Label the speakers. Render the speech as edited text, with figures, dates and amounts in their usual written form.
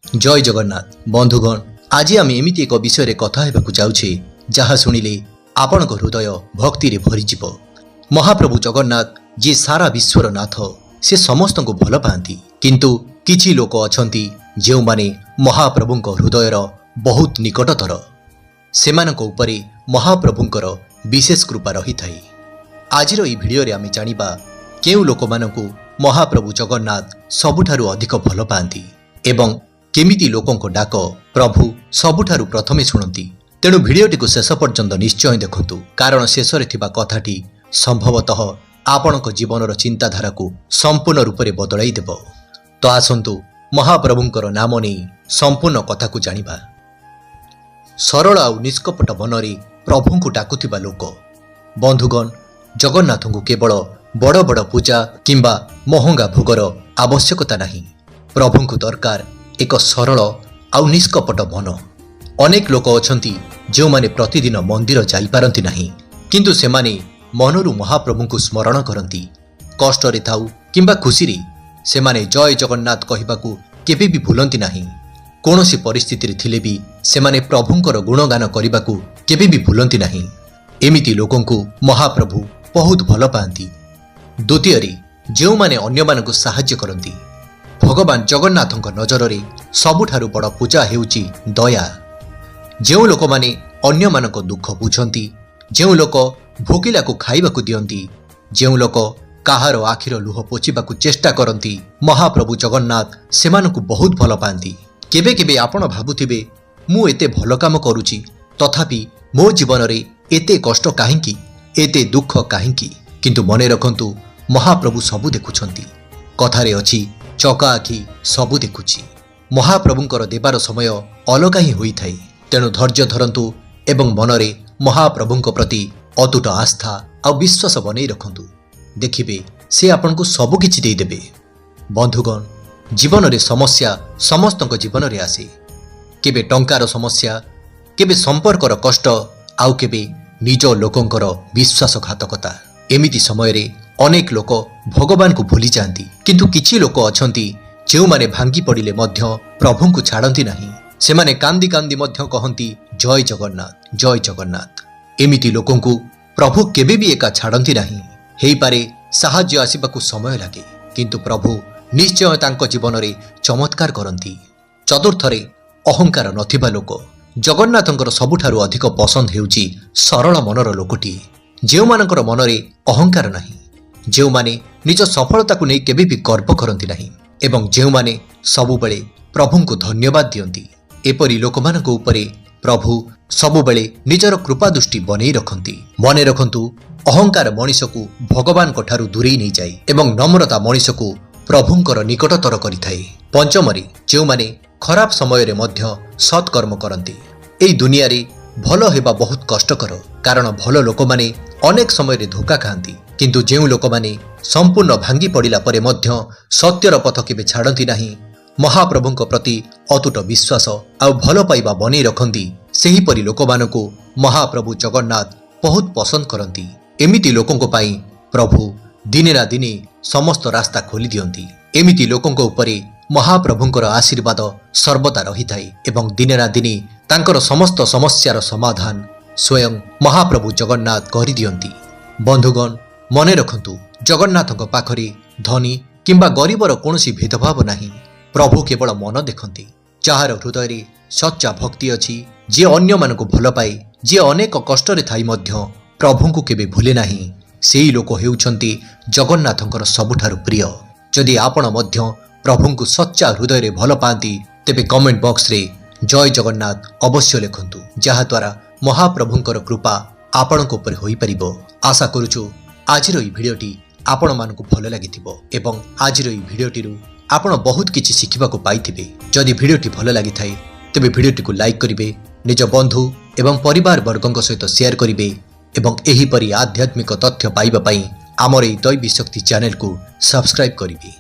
Speaker 1: जय जगन्नाथ बंधुगण आज आम एमती एक विषय कथा हेबाकु जाउछे जहा शुणिले आपणक हृदय भक्ति रे भरीजिव। महाप्रभु जगन्नाथ जी सारा विश्वर नाथ से समस्त को भल पाती किंतु किछि लोक अछंती जेउ माने महाप्रभुंक हृदयर बहुत निकटतर सेमानक उपरे महाप्रभुंकर विशेष कृपा रही थाए। आजिर ई भिडियो रे आमे जानिबा केउ लोक मानकु महाप्रभु जगन्नाथ सबुठारु अधिक भल पाती एवं केमिति लोकंक डाक प्रभु सबुठारु प्रथमे शुणती। तेणु भिडियोटी को शेष पर्यंत निश्चय देखंतु कारण शेष रे थिबा कथाटी संभवतः आपणक जीवनर चिंताधारा को संपूर्ण रूप से बदलाई देव। तो आसंतु महाप्रभुंकर नाम नहीं संपूर्ण कथा को जानिबा। सरल आउ निष्कपट मनरे प्रभु को डाकुथिबा लोक बंधुगण जगन्नाथ को केवल बड़ बड़ पूजा किंबा महंगा भोगर आवश्यकता नहीं। प्रभु को दरकार एक सरल आउ निष्कपट मन। अनेक लोक अछंती जो माने प्रतिदिन मंदिर जाई पारंती नहीं किंतु सेमाने मनरु महाप्रभु को स्मरण करती। कष्ट रे थाउ किंबा खुशी रे सेमाने जय जगन्नाथ कहिबाकू केबे भी भूलंती नहीं। कोनोसी परिस्थिति रे थिले भी सेमाने प्रभुंकर गुणगान करिबाकू केबे भी भूलंती नहीं। एमिति लोकंकु महाप्रभु बहुत भल पाती। द्वितीय रे जेउ माने अन्य मानकु सहाय्य करती भगवान जगन्नाथଙ୍କ नजर रे सबुठारु बड़ पूजा हेउची दया। जेउ लोक माने अन्य मानक दुख बुझंती, जेउ लोक भोकिला को खाइबाकू दियंती, जेउ लोक काहार आखिर लुह पोछिबाकू चेष्टा करती महाप्रभु जगन्नाथ सेमानकू बहुत भल पाती। केबे केबे आपण भाबुथिबे मु एते भल काम करूची तथापि मो जीवन रे एते कष्ट काहेकि एते दुख काहेकि किंतु मने रखंतु महाप्रभु सबु देखुछंती। कथारे अछि चका आखि सबु देखुची। महाप्रभुंकर देवार समय अलगा ही होई थाई। तेणु धैर्य धरंतु एवं मनरे महाप्रभुंक प्रति अतुट आस्था और विश्वास बनै रखंतु। देखिबे से आपनको सबु किछि देई देबे। बंधुगण जीवन रे समस्या समस्तक जीवन रे आसे। केबे टंकार समस्या, केबे संपर्कर कष्ट, आउ केबे निज लोकंकर विश्वासघातकता। एमिति समय रे अनेक लोक भगवान को भूली जाती किंतु किछि लोक अछंती जेउ माने भांगी पड़िले मध्य प्रभु को छाड़ती नहीं। सेमाने कांदी कांदी मध्य कहंती जय जगन्नाथ जय जगन्नाथ। एमिति लोकंकु प्रभु केबे भी एका छाड़ती नहीं। हेई पारे साहाय्य आसिबाकू समय लागे किंतु प्रभु निश्चय तांको जीवन रे चमत्कार करंती। चतुर्थ रे अहंकार नथिबा लोक जगन्नाथंकर सबुठारु अधिक पसंद हेउची सरल मनर लोकटी जेउ मानकर मनरे अहंकार नहीं, जेउ माने निज सफलता को नहीं केबे भी गर्व करंती नहीं एवं जेउ माने सबु बेले प्रभु को धन्यवाद दियंती। एपरी लोकमानक उपरे प्रभु सबु बेले निजर कृपा दृष्टि बनै रखंती। मने रखंतु अहंकार मनीष को भगवान को ठारू दूरेई नहीं जाए एवं नम्रता मनीष को प्रभुंकर निकटतर करिथाए। पंचमरी जेउ माने खराब समय रे मध्य सत्कर्म करंती। एई दुनिया रे भल हेबा बहुत कष्टकर कारण भल लोक माने अनेक समय रे धोखा खाती किंतु जेउ लोक माने संपूर्ण भांगी पड़िला परे मध्य सत्यर पथ केबे छाड़ती नहीं महाप्रभुंक प्रति अतुट विश्वास आउ भल पाइबा बनै रखंती सेही परि लोक मानकु महाप्रभु जगन्नाथ बहुत पसंद करंती। एमिति लोकंक पाई प्रभु दिने ना दिने समस्त रास्ता खोली दियंती। एमिति लोकंक उपरे महाप्रभुंकर आशीर्वाद सर्वदा रही थाए एवं दिने ना दिने तांकर समस्त समस्यार समाधान स्वयं महाप्रभु जगन्नाथ करि दियंती। बंधुगण मने रखंतु जगन्नाथଙ୍କ पाखरे धनी किंबा गरीबर कोनोसी भेदभाव नहीं। प्रभु केवल मन देखंती। जाहार हृदय रे सच्चा भक्ति अछि, जे अन्य मानको भल पाए, जे अनेक कष्ट रे थाई मध्य प्रभु को केबे भूले नहीं, सेही लोक हेउछंती जगन्नाथଙ୍କର सबुठारु प्रिय। जदि आपण मध्य प्रभु को सच्चा हृदय रे भल पाती तेबे कमेंट बॉक्स रे जय जगन्नाथ अवश्य लिखंतु जहा द्वारा महाप्रभुंकर कृपा आपणक उपर होई परिबो। आशा करूछु आजिर ई भिडियोटी आपण मानकु भल लागिथिबो एवं आजिर ई भिडियोटीरु आपण बहुत किछि शिखिबाकू पाइथिबे। जदि भिडियोटी भल लागि थाए तेबे भिडियोटी को लाइक करिवे, निज बंधु एवं परिवार वर्गଙ୍କ सहित शेयर करिवे एवं एही परि आध्यात्मिक तथ्य पाइबा पई हमर ई दैवी शक्ति चैनल को सब्सक्राइब करिवे।